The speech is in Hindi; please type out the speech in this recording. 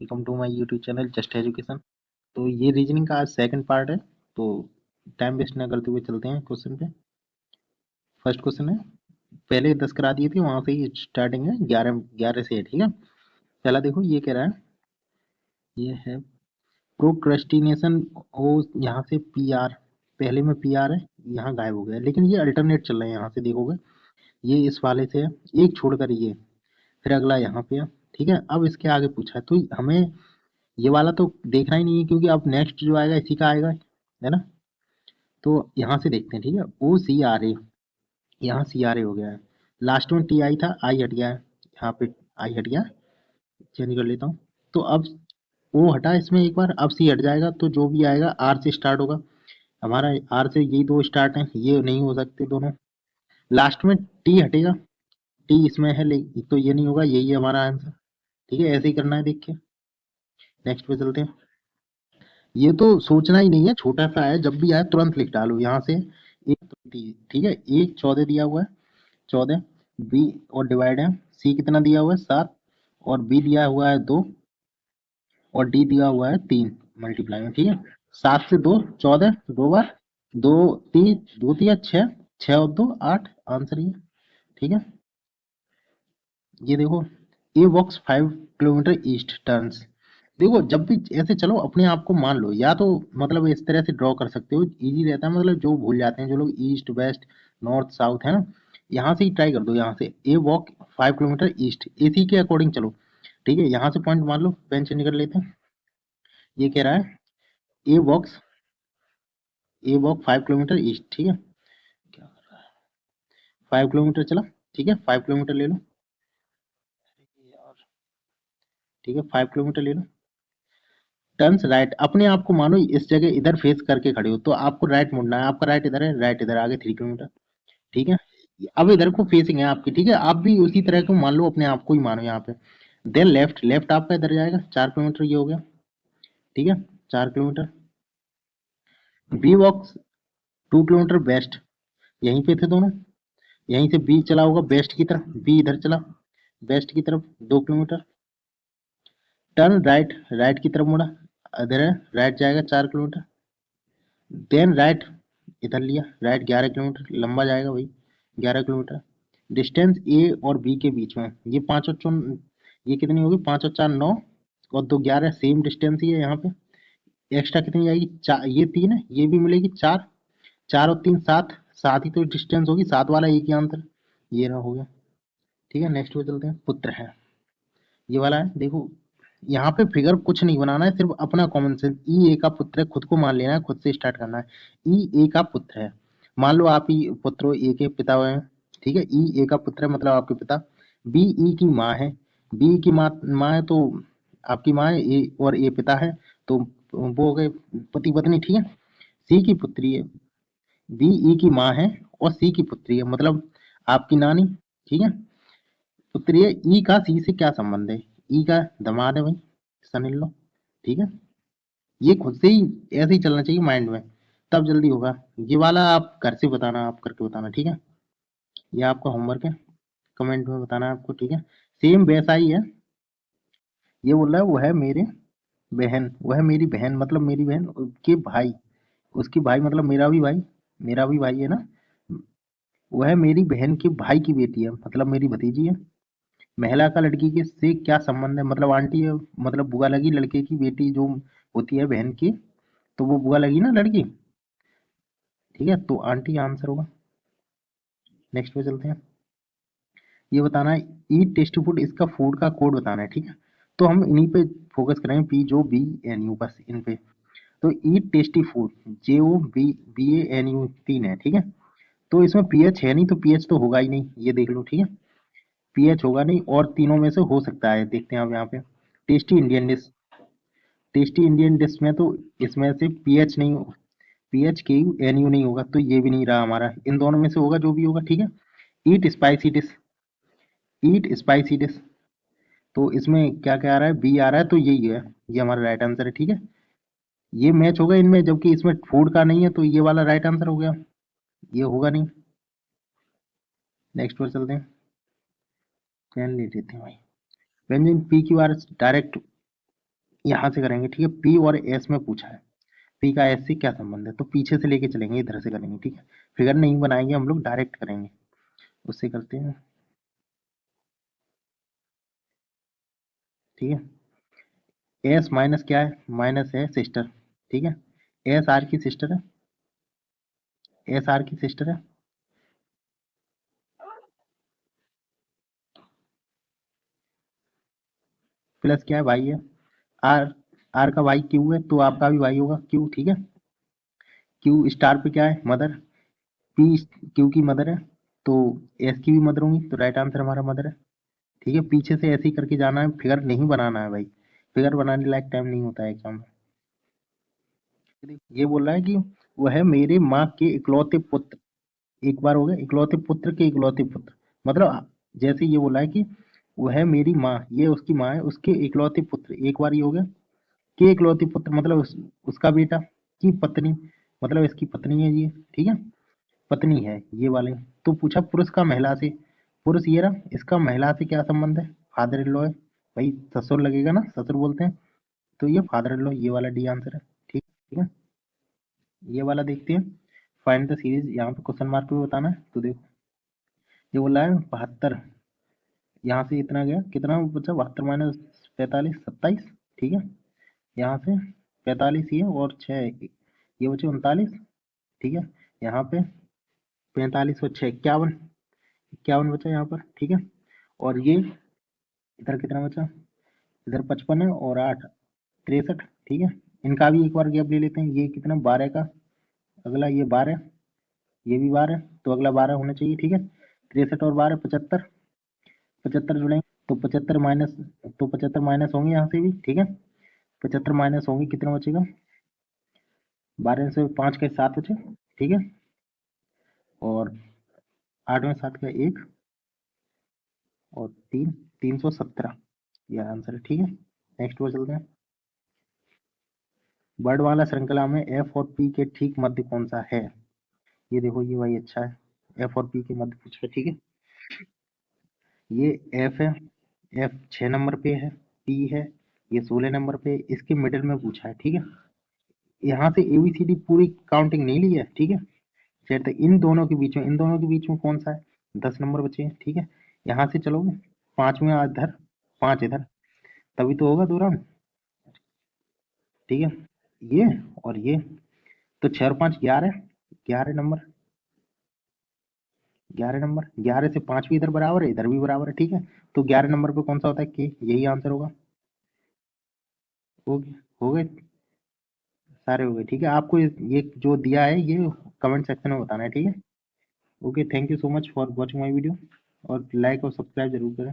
Welcome to my YouTube channel just education. तो ये रीजनिंग का आज सेकंड पार्ट है। तो टाइम वेस्ट ना करते हुए चलते हैं क्वेश्चन पे। फर्स्ट क्वेश्चन है, पहले 10 करा दिए थे, वहां से ही स्टार्टिंग है 11 11 से है, ठीक है। पहला देखो, ये कह रहा है, ये है प्रोक्रेस्टिनेशन। वो यहाँ से पी आर, पहले में पी आर है, यहाँ गायब हो गया, लेकिन ये अल्टरनेट चल रहे हैं। यहाँ से देखोगे, ये इस वाले से है, एक छोड़कर ये, फिर अगला यहाँ पे है, ठीक है। अब इसके आगे पूछा है, तो हमें ये वाला तो देखना ही नहीं है, क्योंकि अब नेक्स्ट जो आएगा इसी का आएगा, है ना। तो यहाँ से देखते हैं, ठीक है। ओ सी आर ए, यहाँ सी आर ए हो गया है। लास्ट में टी आई था, आई हट गया है, यहाँ पे आई हट गया, चेंज कर लेता हूँ। तो अब ओ हटा इसमें एक बार, अब सी हट जाएगा, तो जो भी आएगा आर से स्टार्ट होगा। हमारा आर से यही दो स्टार्ट है, ये नहीं हो सकते दोनों। लास्ट में टी हटेगा, टी इसमें है, तो ये नहीं होगा, यही है हमारा आंसर, ठीक है। ऐसे ही करना है, देख के नेक्स्ट पे चलते हैं। ये तो सोचना ही नहीं है, छोटा सा है, जब भी आए तुरंत लिख डालो यहाँ से। एक, ठीक है, एक 14 दिया हुआ है, 14। बी और डिवाइड है, सी कितना दिया हुआ है 7, और बी दिया हुआ है 2, और डी दिया हुआ है 3, मल्टीप्लाई में, ठीक है। 7 से 2 14, दो बार, दो, तीन, दो तिया 6, 6 और 2 8, आंसर ये, ठीक है। ये देखो, ए वॉक्स 5 किलोमीटर ईस्ट टर्न्स। देखो, जब भी ऐसे चलो, अपने आप को मान लो, या तो मतलब इस तरह से ड्रॉ कर सकते हो, इजी रहता है। मतलब जो भूल जाते हैं जो लोग, ईस्ट वेस्ट नॉर्थ साउथ, है ना। यहाँ से ही ट्राई कर दो, यहाँ से ए वॉक 5 किलोमीटर ईस्ट, इसी के अकॉर्डिंग चलो, ठीक है। यहाँ से पॉइंट मान लो, पेन चेंज कर लेते हैं। ये कह रहा है, ए वॉक्स, ए वॉक 5 किलोमीटर ईस्ट, ठीक है। 5 किलोमीटर चला, ठीक है, 5 किलोमीटर ले लो, ठीक है, 5 किलोमीटर ले लो। टर्न्स राइट, अपने आप को मानो इस जगह इधर फेस करके खड़े हो, तो आपको राइट मुड़ना है। आपका राइट इधर है, राइट इधर, आगे 3 किलोमीटर, ठीक है। अब इधर को फेसिंग है आपकी, ठीक है। आप भी उसी तरह को मान लो, अपने आप को ही मानो यहाँ पे। देन लेफ्ट, लेफ्ट आपका इधर जाएगा, 4 किलोमीटर ये हो गया, ठीक है, 4 किलोमीटर। बी वॉक्स 2 किलोमीटर वेस्ट, यहीं पे थे दोनों, यहीं से बी चला होगा वेस्ट की तरफ, बी इधर चला वेस्ट की तरफ, 2 किलोमीटर। टर्न राइट, राइट की तरफ मुड़ा, इधर है, राइट जाएगा 4 किलोमीटर। देन राइट, इधर लिया राइट, 11 किलोमीटर, लंबा जाएगा भाई, 11 किलोमीटर। डिस्टेंस ए और बी के बीच में, ये 5 और 4, ये कितनी होगी, 5 और 4 9, और 2 11, सेम डिस्टेंस ही है यहाँ पे। एक्स्ट्रा कितनी जाएगी, चार, ये 3 है, ये भी मिलेगी 4, 4 और 3 7, 7 ही तो डिस्टेंस होगी, 7 वाला एक ही आंसर, ये रहा, हो गया, ठीक है। नेक्स्ट पे चलते हैं, पुत्र है, ये वाला है। देखो, यहाँ पे फिगर कुछ नहीं बनाना है, सिर्फ अपना कॉमन सेंस, ई ए का पुत्र है, खुद को मान लेना है, खुद से स्टार्ट करना है। ई ए का पुत्र है, मान लो आप ही पुत्र हो, ए के पिता हैं, ठीक है। ई ए का पुत्र है, मतलब आपके पिता। बी ई की माँ है, बी की माँ है, तो आपकी माँ है, ए और ए पिता है, तो वो हो गए पति पत्नी, ठीक है। सी की पुत्री है, बी ई की माँ है, और सी की पुत्री है, मतलब आपकी नानी, ठीक है। पुत्री है। ई का सी से क्या संबंध है, ई का दामाद है भाई, सन इन लो, ठीक है। ये खुद से ही ऐसे ही चलना चाहिए माइंड में, तब जल्दी होगा। ये वाला आप घर से बताना, आप करके बताना, ठीक है। ये आपका होमवर्क है, कमेंट में बताना है आपको, ठीक है। सेम वैसा ही है। ये बोल रहा है, वो है मेरे बहन, वो है मेरी बहन, मतलब मेरी बहन के भाई, उसकी भाई मतलब मेरा भी भाई, मेरा भी भाई है ना। वो है मेरी बहन के भाई की बेटी है, मतलब मेरी भतीजी है। महिला का लड़की के से क्या संबंध है, मतलब आंटी है, मतलब बुआ लगी लड़के की बेटी जो होती है बहन की, तो वो बुआ लगी ना लड़की, ठीक है, तो आंटी आंसर होगा। नेक्स्ट पे चलते हैं। ये बताना है, ईट टेस्टी फूड, इसका फूड का कोड बताना है, ठीक है। तो हम इन्हीं पे फोकस करेंगे, पी जो बी एन यू, बस इन पे। तो eat tasty food, J O B B A N U, 3 है, ठीक है। तो इसमें पीएच है नहीं, तो पीएच तो होगा ही नहीं, ये देख लो, ठीक है। पीएच होगा नहीं, और तीनों में से हो सकता है, देखते हैं आप यहाँ पे। Tasty Indian dish, tasty Indian dish में तो इसमें से पीएच नहीं, पीएच के यू एन यू नहीं होगा, तो ये भी नहीं रहा हमारा, इन दोनों में से होगा जो भी होगा, ठीक है। ईट स्पाइसी डिश, ईट स्पाइसी डिश, तो इसमें क्या क्या आ रहा है, बी आ रहा है, तो यही है, ये हमारा राइट आंसर है, ठीक है। ये मैच होगा इनमें, जबकि इसमें फूड का नहीं है, तो ये वाला राइट आंसर हो गया, ये होगा नहीं। नेक्स्ट पर चलते हैं, पेन ले लेते हैं भाई। व्यंजन पी क्यू आर डायरेक्ट यहाँ से करेंगे, ठीक है। पी और एस में पूछा है, पी का एस से क्या संबंध है, तो पीछे से लेके चलेंगे, इधर से करेंगे, ठीक है। फिगर नहीं बनाएंगे हम लोग, डायरेक्ट करेंगे। उससे करते हैं, ठीक है। एस माइनस क्या है, माइनस है सिस्टर, ठीक है। एस आर की सिस्टर है, एस आर की सिस्टर है, प्लस क्या है, वाई है। आर, आर का वाई क्यू है, तो आपका भी वाई होगा क्यू, ठीक है। क्यू स्टार पे क्या है, मदर, पी क्यू की मदर है, तो एस की भी मदर होंगी, तो राइट आंसर हमारा मदर है, ठीक है। पीछे से ऐसे ही करके जाना है, फिगर नहीं बनाना है भाई, फिगर बनाने लायक टाइम नहीं होता है एग्जाम में। ये बोल रहा है कि वह मेरे माँ के इकलौते पुत्र, एक बार हो गया, इकलौते पुत्र के इकलौते पुत्र, मतलब जैसे ये बोला है कि वह मेरी माँ, ये उसकी माँ है, उसके इकलौते पुत्र, एक बार ये हो गया। के इकलौते पुत्र मतलब उसका बेटा, की पत्नी मतलब इसकी पत्नी है ये, ठीक है। पत्नी है ये वाले। तो पूछा पुरुष का महिला से, पुरुष ये रहा, इसका महिला से क्या संबंध है, फादर इन लॉ है भाई, ससुर लगेगा ना, ससुर बोलते हैं, तो ये फादर इन लॉ, ये वाला डी आंसर है, ठीक, ठीक है। ये वाला देखते हैं, फाइंड द सीरीज, यहाँ पे क्वेश्चन मार्क पे बताना है, तो देखो ये बोला है 72, यहाँ से इतना गया, कितना बचा, 72 माइनस 45, 27, ठीक है। यहाँ से 45 ये और 6 ये बचे 39, ठीक है। यहाँ पे 45 और 6 51, 51 बचा यहाँ पर, ठीक है। और ये इधर कितना बचा, इधर 55 है और 8 63, ठीक है। इनका भी एक बार गैप ले लेते हैं, ये कितना 12 का, अगला ये 12, ये भी 12, तो अगला 12 होना चाहिए, ठीक है। 63 और 12 75, 75 जुड़ेंगे तो 75 माइनस, तो 75 माइनस होंगे यहाँ से भी, ठीक है। 75 माइनस होंगे, कितना बचेगा, 12 से 5 के 7 बचे, ठीक है। और 8 में 7 का 1 और 3, 317, यह आंसर है, ठीक है। नेक्स्ट पर चलते हैं। वर्णमाला श्रृंखला में एफ और पी के ठीक मध्य कौन सा है, ये देखो, ये भाई अच्छा है, एफ और पी के मध्य पूछा है, ठीक है। ये एफ है, एफ 6 नंबर पे है, पी है ये 16 नंबर पे, इसके मिडिल में पूछा है, ठीक है। यहाँ से एबीसीडी पूरी काउंटिंग नहीं ली है, ठीक है। चलते इन दोनों के बीच में, इन दोनों के बीच में कौन सा है, 10 नंबर बचे हैं, ठीक है। यहाँ से चलोगे, 5 में इधर, 5 इधर, तभी तो होगा दो राउंड, ठीक है। ये और ये, तो 6 और 5 11, 11 नंबर, 11 नंबर, 11 से 5 भी इधर बराबर है, इधर भी बराबर है, ठीक है। तो 11 नंबर पे कौन सा होता है, के, यही आंसर होगा। हो गए सारे, हो गए, ठीक है। आपको ये जो दिया है ये कमेंट सेक्शन में बताना है, ठीक है। Okay, thank you so much for watching my video, और लाइक और सब्सक्राइब जरूर करें।